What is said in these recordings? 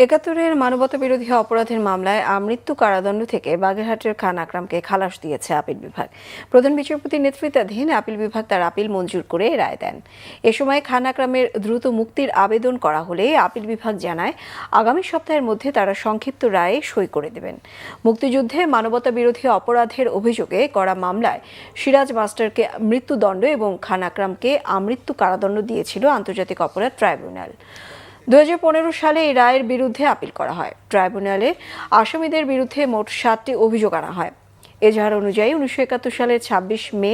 একাত্তরের মানবতাবিরোধী অপরাধের মামলায় আমৃত্যু কারাদণ্ড থেকে বাগেরহাটের খান আকরামকে খালাস দিয়েছে আপিল বিভাগ। প্রধান বিচারপতির নেতৃত্বাধীন আপিল বিভাগ তার আপিল মঞ্জুর করে রায় দেন। এ সময় খান আকরামের দ্রুত মুক্তির আবেদন করা হলে আপিল বিভাগ জানায় আগামী সপ্তাহের মধ্যে তারা সংক্ষিপ্ত রায়ে সই করে দেবেন। মুক্তিযুদ্ধে মানবতাবিরোধী অপরাধের অভিযোগে করা মামলায় সিরাজ মাস্টারকে মৃত্যুদণ্ড এবং খান আকরামকে আমৃত্যু কারাদণ্ড দিয়েছিল আন্তর্জাতিক অপরাধ ট্রাইব্যুনাল। 2015 সালে এই রায়ের বিরুদ্ধে আপিল করা হয়। ট্রাইব্যুনালে আসামিদের বিরুদ্ধে মোট 7টি অভিযোগ আনা হয়। এজাহার অনুযায়ী 1971 সালের 26 মে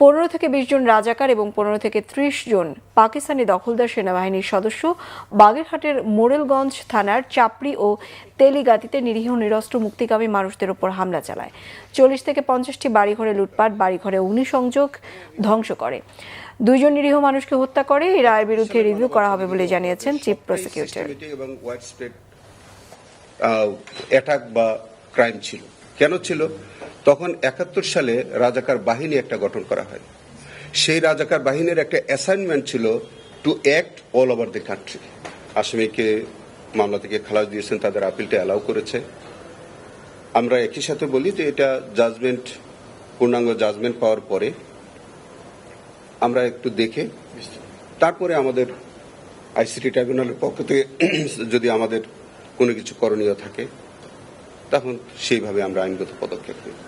15 থেকে 20 জন রাজাকার এবং 15 থেকে 30 জন পাকিস্তানি দখলদার সেনাবাহিনীর সদস্য বাগেরহাটের মোরেলগঞ্জ থানার চাপড়ি ও তেলিগাতিতে নিরীহ নিরস্ত্র মুক্তিকামী মানুষদের উপর হামলা চালায়। 40 থেকে 50টি বাড়িঘরে লুটপাট, বাড়িঘরে অগ্নিসংযোগ, ধ্বংস করে। 2 জন নিরীহ মানুষকে হত্যা করে। এই রায়ের বিরুদ্ধে রিভিউ করা হবে বলে জানিয়েছেন চিফ প্রসিকিউটর। এবং ওয়াইড স্প্রেড অ্যাটাক বা ক্রাইম ছিল। কেন ছিল? তখন 71 সালে রাজাকার বাহিনী একটা গঠন করা হয়। সেই রাজাকার বাহিনীর একটা অ্যাসাইনমেন্ট ছিল to act all over the country. আসামিকে মামলা থেকে খালাস দিয়েছেন, তাদের আপিলটা অ্যালাউ করেছে। আমরা একই সাথে বলি যে এটা জাজমেন্ট, পূর্ণাঙ্গ জাজমেন্ট পাওয়ার পরে আমরা একটু দেখে তারপরে আমাদের আইসিটি ট্রাইব্যুনালের পক্ষ থেকে যদি আমাদের কোনো কিছু করণীয় থাকে তখন সেইভাবে আমরা আইনগত পদক্ষেপ নেব।